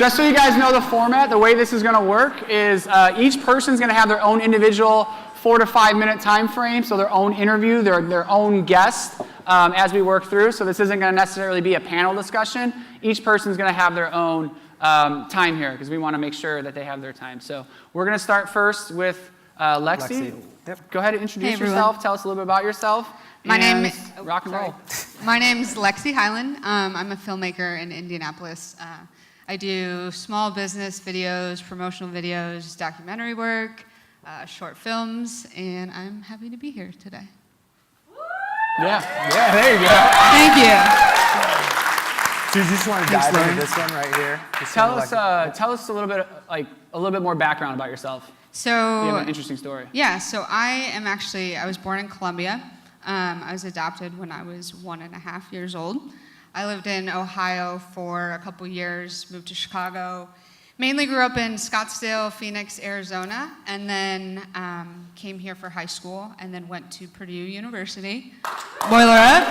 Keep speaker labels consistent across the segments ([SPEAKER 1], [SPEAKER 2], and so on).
[SPEAKER 1] Just so you guys know the format, the way this is going to work is each person's going to have their own individual 4 to 5 minute time frame, so their own interview, their own guest as we work through. So this isn't going to necessarily be a panel discussion. Each person's going to have their own time here because we want to make sure that they have their time. So we're going to start first with Lexie.
[SPEAKER 2] Yep.
[SPEAKER 1] Go ahead and introduce yourself. Tell us a little bit about yourself.
[SPEAKER 3] My name is
[SPEAKER 1] rock and roll.
[SPEAKER 3] My name's Lexie Hyland. I'm a filmmaker in Indianapolis. I do small business videos, promotional videos, documentary work, short films, and I'm happy to be here today.
[SPEAKER 1] Yeah, there you go.
[SPEAKER 3] Thank you.
[SPEAKER 2] So you just want to dive into this one right here?
[SPEAKER 1] Tell us a little bit more background about yourself.
[SPEAKER 3] So
[SPEAKER 1] you have an interesting story.
[SPEAKER 3] Yeah, so I was born in Colombia. I was adopted when I was 1.5 years old. I lived in Ohio for a couple years, moved to Chicago, mainly grew up in Scottsdale, Phoenix, Arizona, and then came here for high school, and then went to Purdue University. Boiler up.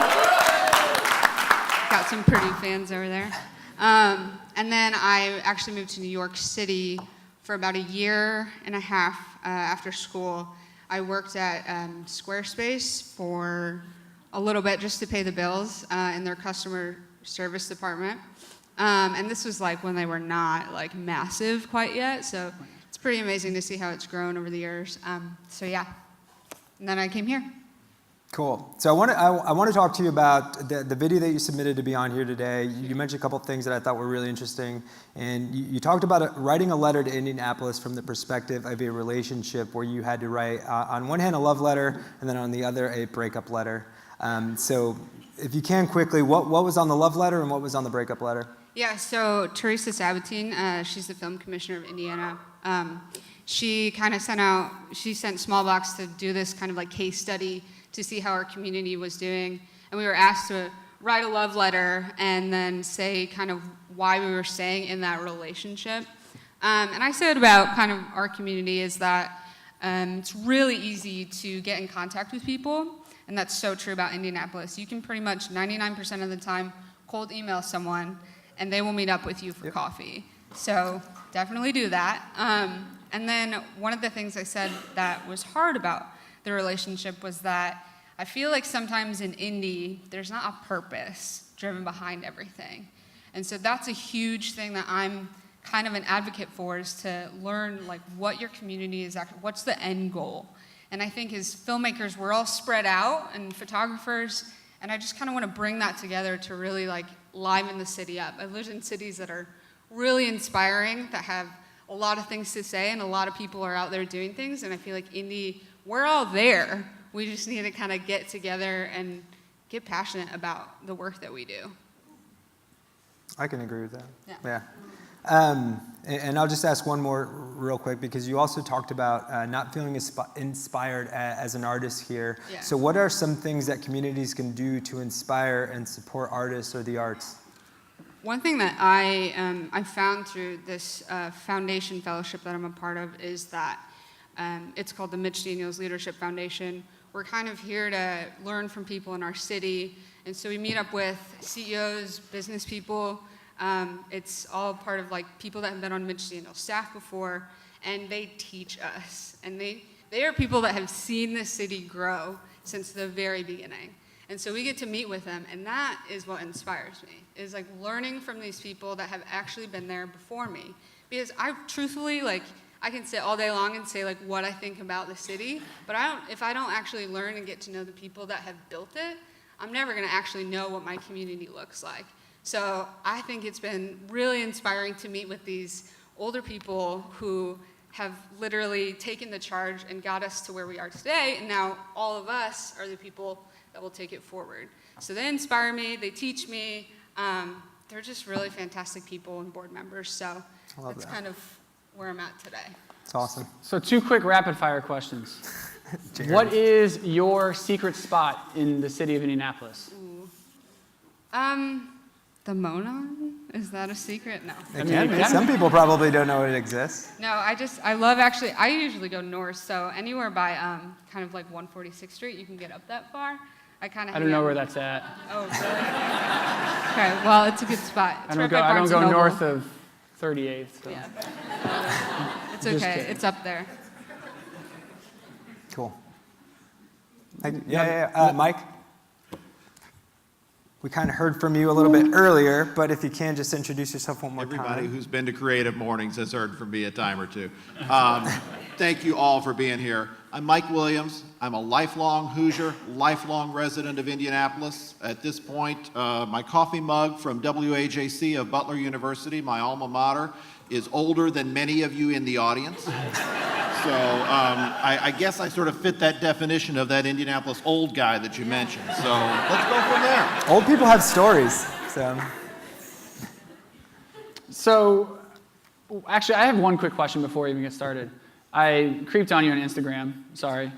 [SPEAKER 3] Got some Purdue fans over there. And then I actually moved to New York City for about 1.5 years after school. I worked at Squarespace for a little bit just to pay the bills in their customer service department. And this was like when they were not like massive quite yet, so it's pretty amazing to see how it's grown over the years. So yeah, and then I came here.
[SPEAKER 2] Cool. So I want to talk to you about the video that you submitted to be on here today. You mentioned a couple of things that I thought were really interesting, and you talked about writing a letter to Indianapolis from the perspective of a relationship where you had to write, on one hand, a love letter, and then on the other, a breakup letter. So if you can quickly, what was on the love letter and what was on the breakup letter?
[SPEAKER 3] Yeah, so Teresa Sabatine, she's the film commissioner of Indiana. She sent Smallbox to do this kind of like case study to see how our community was doing. And we were asked to write a love letter and then say kind of why we were staying in that relationship. And I said about kind of our community is that it's really easy to get in contact with people. And that's so true about Indianapolis. You can pretty much 99% of the time cold email someone and they will meet up with you for coffee. So definitely do that. And then one of the things I said that was hard about the relationship was that I feel like sometimes in Indy, there's not a purpose driven behind everything. And so that's a huge thing that I'm kind of an advocate for, is to learn like what your community is actually, what's the end goal. And I think as filmmakers, we're all spread out, and photographers, and I just kind of want to bring that together to really like liven the city up. I've lived in cities that are really inspiring, that have a lot of things to say, and a lot of people are out there doing things, and I feel like Indy, we're all there. We just need to kind of get together and get passionate about the work that we do.
[SPEAKER 2] I can agree with that.
[SPEAKER 3] Yeah.
[SPEAKER 2] And I'll just ask one more real quick, because you also talked about not feeling inspired as an artist here.
[SPEAKER 3] Yeah.
[SPEAKER 2] So what are some things that communities can do to inspire and support artists or the arts?
[SPEAKER 3] One thing that I found through this foundation fellowship that I'm a part of is that it's called the Mitch Daniels Leadership Foundation. We're kind of here to learn from people in our city, and so we meet up with CEOs, business people. It's all part of like people that have been on Mitch Daniels staff before, and they teach us. And they are people that have seen the city grow since the very beginning. And so we get to meet with them, and that is what inspires me, is like learning from these people that have actually been there before me. Because I truthfully, like, I can sit all day long and say like what I think about the city, but if I don't actually learn and get to know the people that have built it, I'm never gonna actually know what my community looks like. So I think it's been really inspiring to meet with these older people who have literally taken the charge and got us to where we are today, and now all of us are the people that will take it forward. So they inspire me, they teach me, they're just really fantastic people and board members, so that's kind of where I'm at today.
[SPEAKER 2] It's awesome.
[SPEAKER 1] So 2 quick rapid fire questions. What is your secret spot in the city of Indianapolis?
[SPEAKER 3] The Monon? Is that a secret? No.
[SPEAKER 2] It can be. Some people probably don't know it exists.
[SPEAKER 3] No, I love actually, I usually go north, so anywhere by kind of like 146th Street, you can get up that far. I don't
[SPEAKER 1] know where that's at.
[SPEAKER 3] Oh, really? Okay, well, it's a good spot. It's
[SPEAKER 1] I don't go north of 38th. So.
[SPEAKER 3] Yeah. It's
[SPEAKER 1] Just
[SPEAKER 3] okay.
[SPEAKER 1] kidding.
[SPEAKER 3] It's up there.
[SPEAKER 2] Cool. Yeah. Mike? We kind of heard from you a little bit earlier, but if you can, just introduce yourself one more
[SPEAKER 4] Everybody
[SPEAKER 2] time.
[SPEAKER 4] who's been to Creative Mornings has heard from me a time or two. Thank you all for being here. I'm Mike Williams. I'm a lifelong Hoosier, lifelong resident of Indianapolis. At this point, my coffee mug from WAJC of Butler University, my alma mater, is older than many of you in the audience. So I guess I sort of fit that definition of that Indianapolis old guy that you mentioned. So let's go from there.
[SPEAKER 2] Old people have stories, so.
[SPEAKER 1] So, actually, I have one quick question before we even get started. I creeped on you on Instagram, sorry.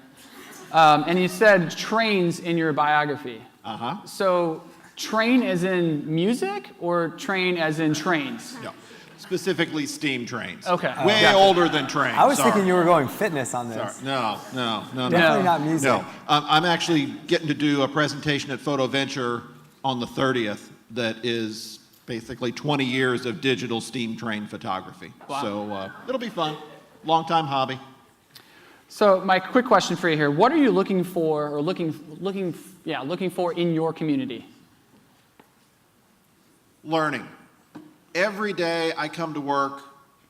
[SPEAKER 1] And you said trains in your biography.
[SPEAKER 4] Uh-huh.
[SPEAKER 1] So, train as in music or train as in trains?
[SPEAKER 4] No. Specifically steam trains.
[SPEAKER 1] Okay.
[SPEAKER 4] Way
[SPEAKER 1] Gotcha.
[SPEAKER 4] older than trains.
[SPEAKER 2] I was
[SPEAKER 4] Sorry.
[SPEAKER 2] thinking you were going fitness on this.
[SPEAKER 4] Sorry. No.
[SPEAKER 2] Definitely
[SPEAKER 1] No.
[SPEAKER 2] not music.
[SPEAKER 4] No, I'm actually getting to do a presentation at PhotoVenture on the 30th that is basically 20 years of digital steam train photography.
[SPEAKER 1] Wow.
[SPEAKER 4] So it'll be fun. Long-time hobby.
[SPEAKER 1] So, my quick question for you here: what are you looking for, or looking for in your community?
[SPEAKER 4] Learning. Every day I come to work,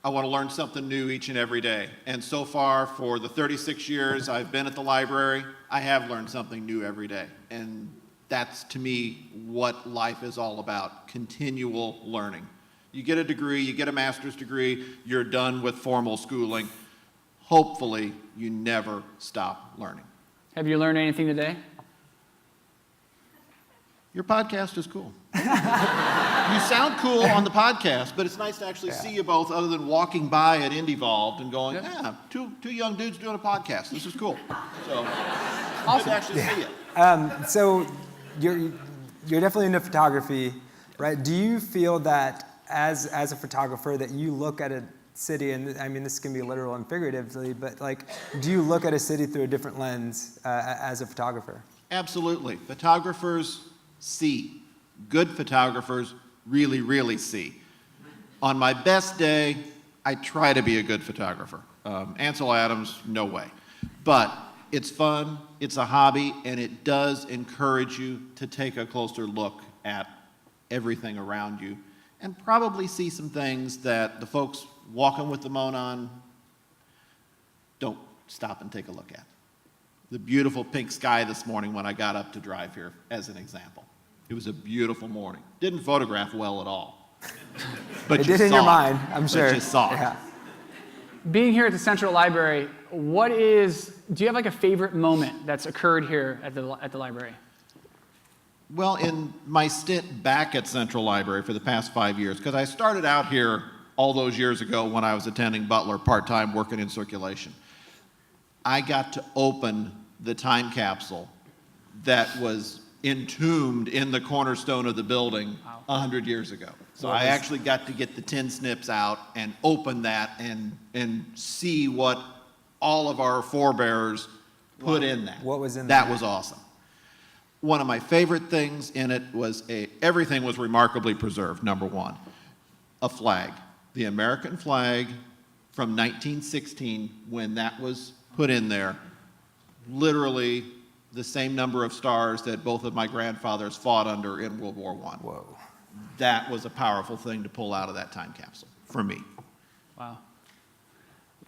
[SPEAKER 4] I want to learn something new each and every day. And so far, for the 36 years I've been at the library, I have learned something new every day. And that's, to me, what life is all about: continual learning. You get a degree, you get a master's degree, you're done with formal schooling. Hopefully, you never stop learning.
[SPEAKER 1] Have you learned anything today?
[SPEAKER 4] Your podcast is cool. You sound cool on the podcast, but it's nice to actually see you both, other than walking by at Indievolved and going, yeah, two young dudes doing a podcast. This is cool. So, awesome to actually see you.
[SPEAKER 2] So you're definitely into photography, right? Do you feel that as a photographer that you look at a city, and I mean this can be literal and figuratively, but like, do you look at a city through a different lens as a photographer?
[SPEAKER 4] Absolutely. Photographers see. Good photographers really, really see. On my best day, I try to be a good photographer. Ansel Adams, no way. But it's fun, it's a hobby, and it does encourage you to take a closer look at everything around you and probably see some things that the folks walking with the Monon don't stop and take a look at. The beautiful pink sky this morning when I got up to drive here, as an example. It was a beautiful morning. Didn't photograph well at all. But
[SPEAKER 2] It
[SPEAKER 4] you
[SPEAKER 2] did in
[SPEAKER 4] saw
[SPEAKER 2] your
[SPEAKER 4] it.
[SPEAKER 2] mind, I'm sure.
[SPEAKER 4] But you saw it.
[SPEAKER 2] Yeah.
[SPEAKER 1] Being here at the Central Library, do you have like a favorite moment that's occurred here at the library?
[SPEAKER 4] Well, in my stint back at Central Library for the past 5 years, because I started out here all those years ago when I was attending Butler part-time working in circulation, I got to open the time capsule that was entombed in the cornerstone of the building 100 years ago. So I actually got to get the tin snips out and open that and see what all of our forebears put in that.
[SPEAKER 2] What was in
[SPEAKER 4] that?
[SPEAKER 2] there?
[SPEAKER 4] That was awesome. One of my favorite things in it was everything was remarkably preserved, number one. A flag, the American flag from 1916, when that was put in there, literally the same number of stars that both of my grandfathers fought under in World War I.
[SPEAKER 2] Whoa.
[SPEAKER 4] That was a powerful thing to pull out of that time capsule, for me.
[SPEAKER 1] Wow.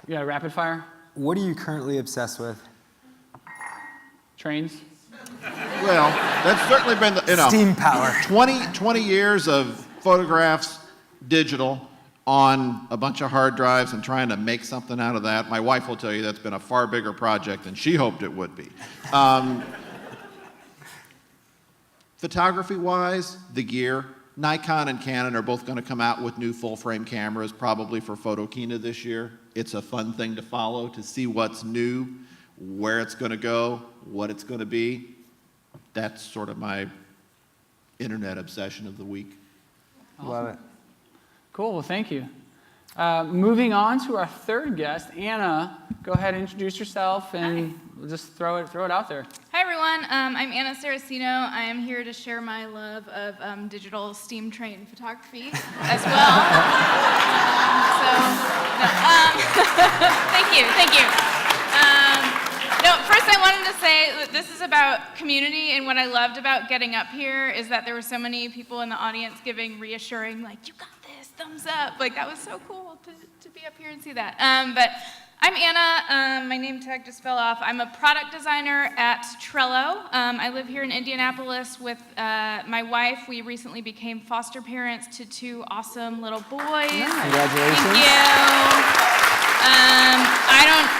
[SPEAKER 1] You got a rapid fire?
[SPEAKER 2] What are you currently obsessed with?
[SPEAKER 1] Trains?
[SPEAKER 4] Well, that's certainly been the,
[SPEAKER 2] Steam power.
[SPEAKER 4] 20 years of photographs digital on a bunch of hard drives and trying to make something out of that. My wife will tell you that's been a far bigger project than she hoped it would be. Photography-wise, the gear, Nikon and Canon are both going to come out with new full-frame cameras, probably for Photokina this year. It's a fun thing to follow, to see what's new, where it's going to go, what it's going to be. That's sort of my internet obsession of the week.
[SPEAKER 2] Love it.
[SPEAKER 1] Cool, well, thank you. Moving on to our third guest, Anna. Go ahead and introduce yourself, and we'll just throw it out there.
[SPEAKER 5] Hi everyone, I'm Anna Saraceno. I am here to share my love of digital steam train photography as well. Thank you. First I wanted to say that this is about community, and what I loved about getting up here is that there were so many people in the audience giving reassuring, like, you got this, thumbs up. Like, that was so cool to be up here and see that. But I'm Anna. My name tag just fell off. I'm a product designer at Trello. I live here in Indianapolis with my wife. We recently became foster parents to 2 awesome little boys.
[SPEAKER 2] Congratulations.
[SPEAKER 5] Thank you.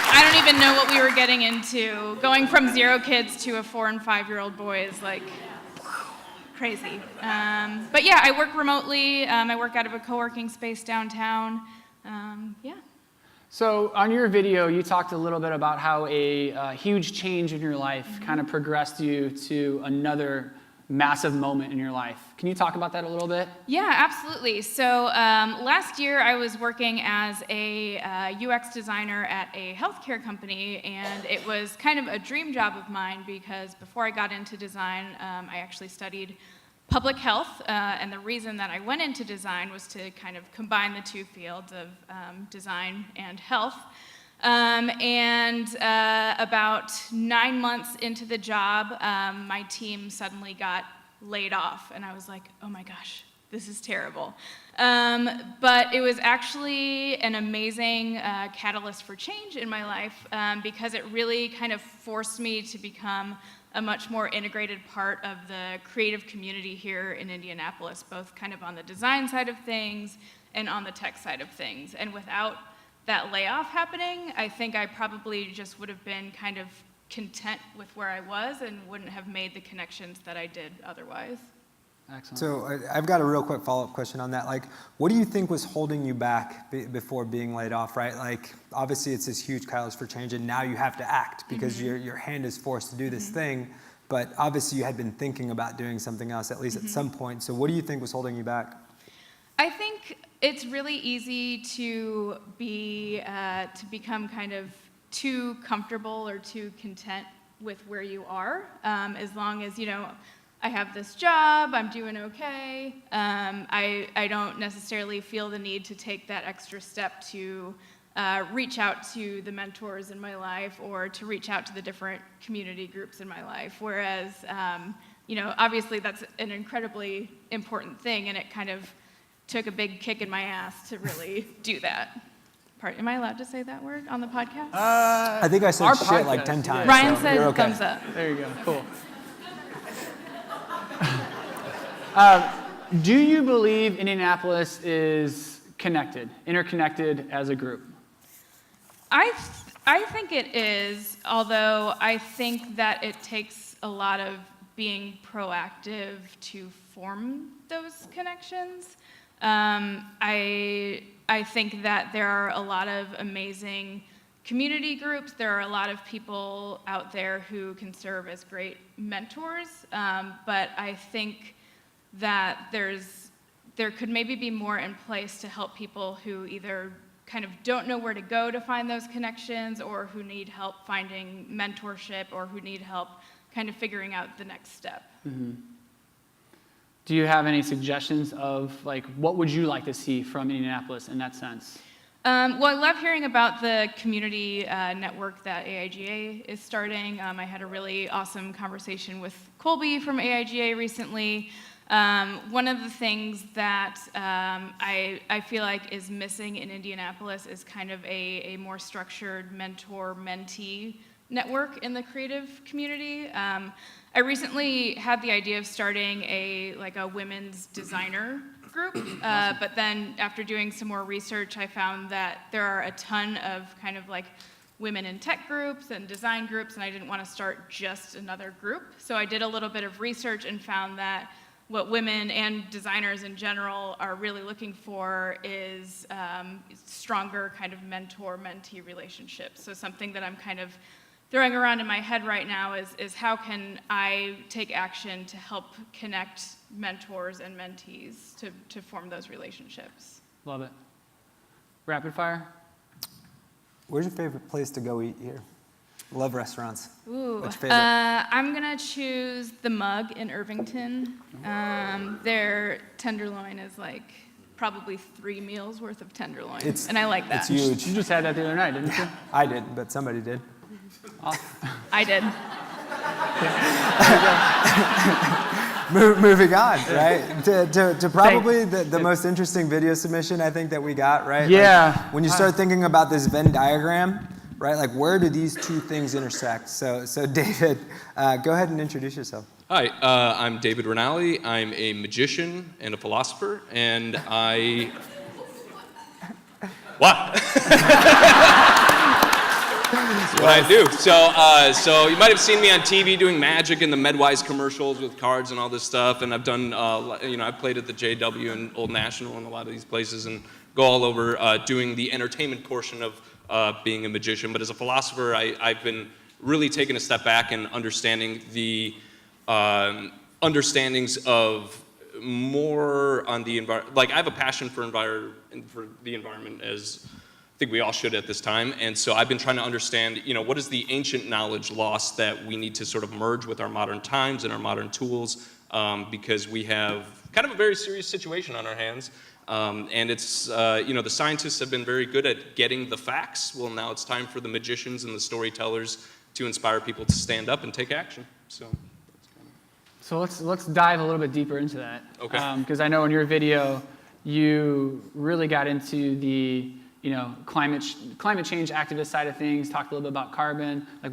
[SPEAKER 5] I don't even know what we were getting into. Going from 0 kids to a 4- and 5-year-old boy is like crazy. But yeah, I work remotely. I work out of a co-working space downtown. Yeah.
[SPEAKER 1] So on your video, you talked a little bit about how a huge change in your life kind of progressed you to another massive moment in your life. Can you talk about that a little bit?
[SPEAKER 5] Yeah, absolutely. So last year I was working as a UX designer at a healthcare company, and it was kind of a dream job of mine because before I got into design, I actually studied public health, and the reason that I went into design was to kind of combine the 2 fields of design and health. About 9 months into the job, my team suddenly got laid off, and I was like, oh my gosh, this is terrible. But it was actually an amazing catalyst for change in my life because it really kind of forced me to become a much more integrated part of the creative community here in Indianapolis, both kind of on the design side of things and on the tech side of things. And without that layoff happening, I think I probably just would have been kind of content with where I was and wouldn't have made the connections that I did otherwise.
[SPEAKER 1] Excellent.
[SPEAKER 2] So I've got a real quick follow-up question on that. Like, what do you think was holding you back before being laid off, right? Like, obviously it's this huge catalyst for change, and now you have to act because your hand is forced to do this thing, but obviously you had been thinking about doing something else, at least at some point. So what do you think was holding you back?
[SPEAKER 5] I think it's really easy to become kind of too comfortable or too content with where you are, as long as, I have this job, I'm doing okay. I don't necessarily feel the need to take that extra step to reach out to the mentors in my life or to reach out to the different community groups in my life. Whereas, obviously that's an incredibly important thing, and it kind of took a big kick in my ass to really do that. Am I allowed to say that word on the podcast?
[SPEAKER 2] I think I said shit
[SPEAKER 1] podcast,
[SPEAKER 2] like 10 times.
[SPEAKER 5] Ryan
[SPEAKER 2] so
[SPEAKER 5] said
[SPEAKER 2] you're okay.
[SPEAKER 5] thumbs up.
[SPEAKER 1] There you go. Cool. Do you believe Indianapolis is interconnected as a group?
[SPEAKER 5] I think it is, although I think that it takes a lot of being proactive to form those connections. I think that there are a lot of amazing community groups. There are a lot of people out there who can serve as great mentors, but I think that there could maybe be more in place to help people who either kind of don't know where to go to find those connections, or who need help finding mentorship, or who need help kind of figuring out the next step.
[SPEAKER 1] Mm-hmm. Do you have any suggestions of what would you like to see from Indianapolis in that sense?
[SPEAKER 5] Well, I love hearing about the community network that AIGA is starting. I had a really awesome conversation with Colby from AIGA recently. One of the things that I feel like is missing in Indianapolis is kind of a more structured mentor-mentee network in the creative community. I recently had the idea of starting a women's designer group, but then after doing some more research, I found that there are a ton of kind of women in tech groups and design groups, and I didn't want to start just another group. So I did a little bit of research and found that what women and designers in general are really looking for is stronger kind of mentor-mentee relationships. So something that I'm kind of throwing around in my head right now is how can I take action to help connect mentors and mentees to form those relationships.
[SPEAKER 1] Love it. Rapid fire.
[SPEAKER 2] Where's your favorite place to go eat here? Love restaurants.
[SPEAKER 5] Ooh,
[SPEAKER 2] What's your favorite?
[SPEAKER 5] I'm gonna choose the Mug in Irvington. Their tenderloin is like probably 3 meals worth of tenderloin, and I like that.
[SPEAKER 2] It's huge.
[SPEAKER 1] You just had that the other night, didn't you?
[SPEAKER 2] I didn't, but somebody did.
[SPEAKER 5] I did.
[SPEAKER 2] Moving on, right? To probably the most interesting video submission I think that we got, right?
[SPEAKER 1] Yeah.
[SPEAKER 2] Like, when you start thinking about this Venn diagram, right? Like, where do these two things intersect? So David, go ahead and introduce yourself.
[SPEAKER 6] Hi, I'm David Rinaldi. I'm a magician and a philosopher, and I... What? That's what I do. So you might have seen me on TV doing magic in the MedWise commercials with cards and all this stuff, and I've done, I've played at the JW and Old National and a lot of these places, and go all over doing the entertainment portion of being a magician. But as a philosopher, I've been really taking a step back and understanding the understandings of more on the environment. Like, I have a passion for the environment, as I think we all should at this time. And so I've been trying to understand, what is the ancient knowledge lost that we need to sort of merge with our modern times and our modern tools, because we have kind of a very serious situation on our hands. And it's, the scientists have been very good at getting the facts. Well, now it's time for the magicians and the storytellers to inspire people to stand up and take action.
[SPEAKER 1] So let's dive a little bit deeper into that.
[SPEAKER 6] Okay.
[SPEAKER 1] Because I know in your video, you really got into the climate change activist side of things, talked a little bit about carbon. Like,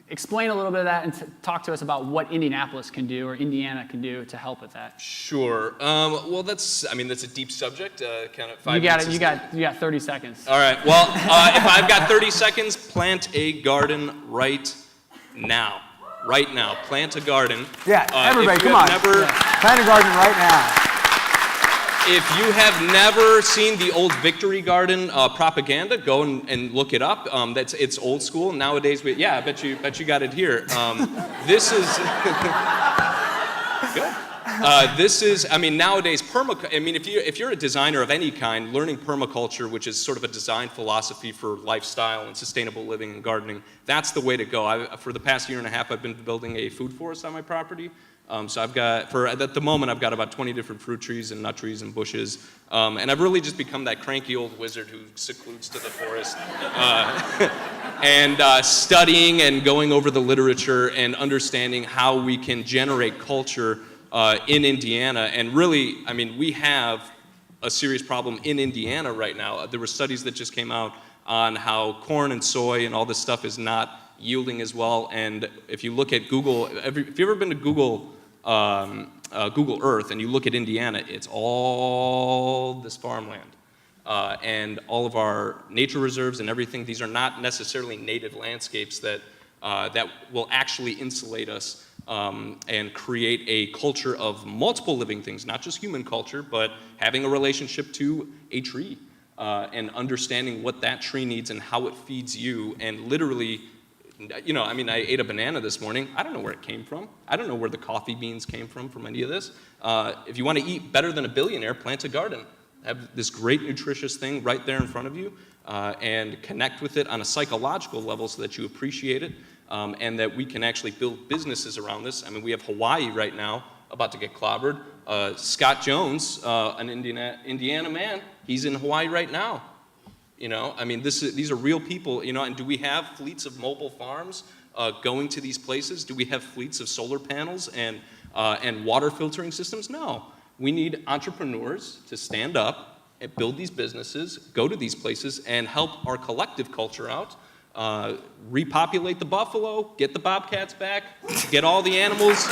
[SPEAKER 1] explain a little bit of that and talk to us about what Indianapolis can do or Indiana can do to help with that.
[SPEAKER 6] Sure. Well, that's a deep subject. Kind of 5
[SPEAKER 1] You got
[SPEAKER 6] minutes
[SPEAKER 1] it. You got 30 seconds.
[SPEAKER 6] All right. Well, if I've got 30 seconds, plant a garden right now. Right now. Plant a garden.
[SPEAKER 2] Yeah, everybody, come on. Plant a garden right now.
[SPEAKER 6] If you have never seen the old Victory Garden propaganda, go and look it up. It's old school. Nowadays, I bet you got it here. This is good. Nowadays, if you're a designer of any kind, learning permaculture, which is sort of a design philosophy for lifestyle and sustainable living and gardening, that's the way to go. For the past year and a half, I've been building a food forest on my property. So at the moment, I've got about 20 different fruit trees and nut trees and bushes. And I've really just become that cranky old wizard who secludes to the forest and studying and going over the literature and understanding how we can generate culture in Indiana. And really, we have a serious problem in Indiana right now. There were studies that just came out on how corn and soy and all this stuff is not yielding as well. And if you look at Google, if you've ever been to Google Earth and you look at Indiana, it's all this farmland. And all of our nature reserves and everything, these are not necessarily native landscapes that will actually insulate us and create a culture of multiple living things, not just human culture, but having a relationship to a tree and understanding what that tree needs and how it feeds you. And literally, I ate a banana this morning. I don't know where it came from. I don't know where the coffee beans came from any of this. If you want to eat better than a billionaire, plant a garden. Have this great nutritious thing right there in front of you and connect with it on a psychological level so that you appreciate it and that we can actually build businesses around this. We have Hawaii right now about to get clobbered. Scott Jones, an Indiana man, he's in Hawaii right now. These are real people, and do we have fleets of mobile farms going to these places? Do we have fleets of solar panels and water filtering systems? No. We need entrepreneurs to stand up and build these businesses, go to these places, and help our collective culture out, repopulate the buffalo, get the bobcats back, get all the animals,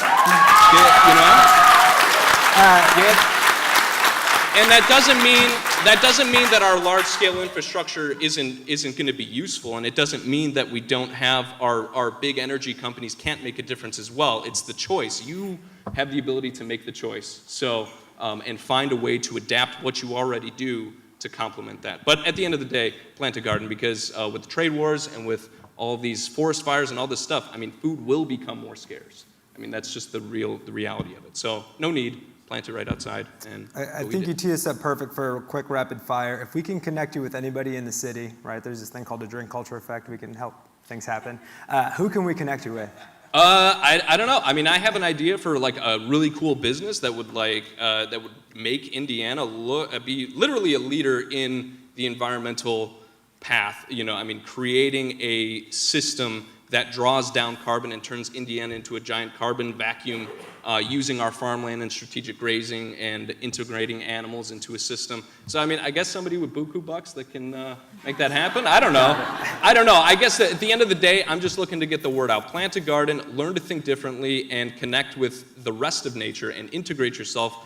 [SPEAKER 6] And that doesn't mean that our large-scale infrastructure isn't going to be useful, and it doesn't mean that we don't have our big energy companies can't make a difference as well. It's the choice. You have the ability to make the choice. So and find a way to adapt what you already do to complement that. But at the end of the day, plant a garden, because with the trade wars and with all of these forest fires and all this stuff, food will become more scarce. I mean, that's just the reality of it. So no need, plant it right outside. And
[SPEAKER 2] I think you tee us up perfect for a quick rapid fire. If we can connect you with anybody in the city, right, there's this thing called the drink culture effect. We can help things happen. Who can we connect you with?
[SPEAKER 6] I don't know. I mean, I have an idea for like a really cool business that would make Indiana be literally a leader in the environmental path. You know, I mean, creating a system that draws down carbon and turns Indiana into a giant carbon vacuum, using our farmland and strategic grazing and integrating animals into a system. So, I mean, I guess somebody with buku bucks that can make that happen? I don't know. I guess that at the end of the day, I'm just looking to get the word out. Plant a garden, learn to think differently, and connect with the rest of nature and integrate yourself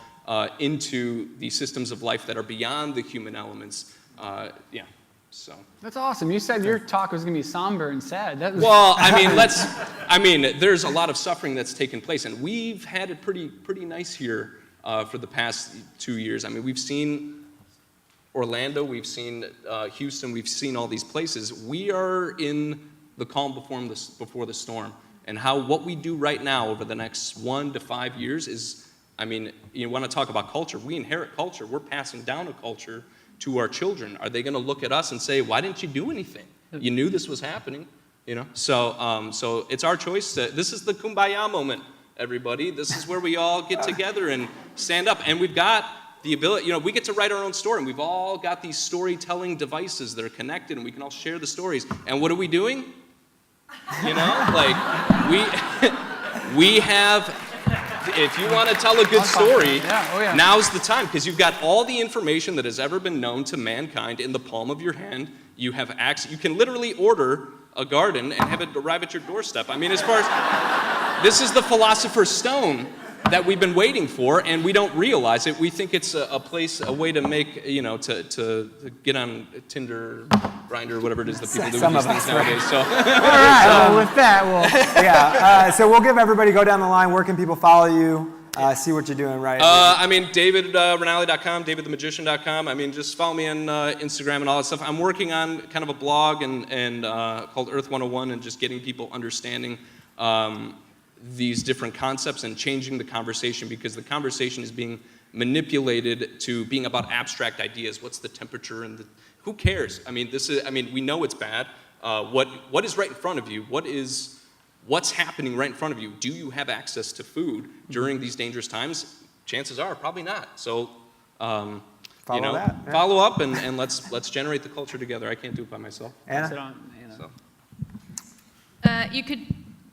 [SPEAKER 6] into the systems of life that are beyond the human elements. So.
[SPEAKER 1] That's awesome. You said your talk was going to be somber and sad.
[SPEAKER 6] Well, I mean, there's a lot of suffering that's taken place, and we've had it pretty nice here for the past 2 years. I mean, we've seen Orlando, we've seen Houston, we've seen all these places. We are in the calm before the storm, and what we do right now over the next 1 to 5 years is, I mean, you want to talk about culture. We inherit culture. We're passing down a culture to our children. Are they going to look at us and say, why didn't you do anything? You knew this was happening, you know? So it's our choice. This is the kumbaya moment, everybody. This is where we all get together and stand up. And we've got the ability, you know, we get to write our own story. And we've all got these storytelling devices that are connected, and we can all share the stories. And what are we doing? You know, like we have... If you want to tell a good story, now's the time, because you've got all the information that has ever been known to mankind in the palm of your hand. You have access. You can literally order a garden and have it arrive at your doorstep. I mean, as far as this is the philosopher's stone that we've been waiting for, and we don't realize it. We think it's a way to make, you know, to get on Tinder, Grindr, whatever it is that people do with these things nowadays. So,
[SPEAKER 2] all right. Well, with that, so we'll give everybody, go down the line. Where can people follow you? See what you're doing, right?
[SPEAKER 6] I mean, Rinaldi.com, davidthemagician.com. I mean, just follow me on Instagram and all that stuff. I'm working on kind of a blog and called Earth 101, and just getting people understanding these different concepts and changing the conversation, because the conversation is being manipulated to being about abstract ideas. What's the temperature and who cares? I mean, we know it's bad. What is right in front of you? What's happening right in front of you? Do you have access to food during these dangerous times? Chances are probably not. So, follow up and let's generate the culture together. I can't do it by myself.
[SPEAKER 2] Anna?
[SPEAKER 6] So.
[SPEAKER 5] You could,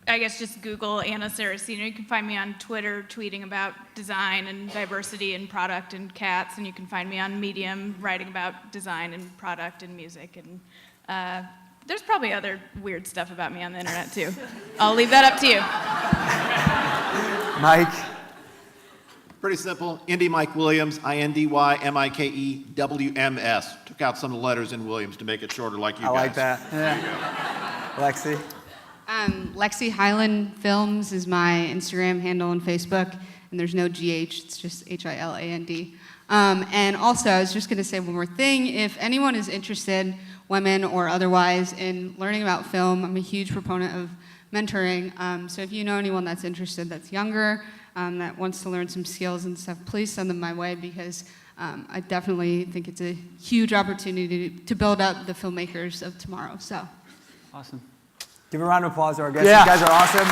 [SPEAKER 5] I guess, just Google Anna Saraceno. You can find me on Twitter tweeting about design and diversity and product and cats, and you can find me on Medium writing about design and product and music. And there's probably other weird stuff about me on the internet too. I'll leave that up to you.
[SPEAKER 2] Mike?
[SPEAKER 4] Pretty simple. Indy Mike Williams, INDYMIKEWMS. Took out some of the letters in Williams to make it shorter like you guys.
[SPEAKER 2] I like that. Lexie?
[SPEAKER 3] Lexie Hyland Films is my Instagram handle and Facebook, and there's no GH, it's just HILAND. And also, I was just going to say one more thing. If anyone is interested, women or otherwise, in learning about film, I'm a huge proponent of mentoring. So if you know anyone that's interested, that's younger, that wants to learn some skills and stuff, please send them my way, because I definitely think it's a huge opportunity to build up the filmmakers of tomorrow. So,
[SPEAKER 1] awesome.
[SPEAKER 2] Give a round of applause to our guests.
[SPEAKER 1] Yeah.
[SPEAKER 2] You guys are awesome.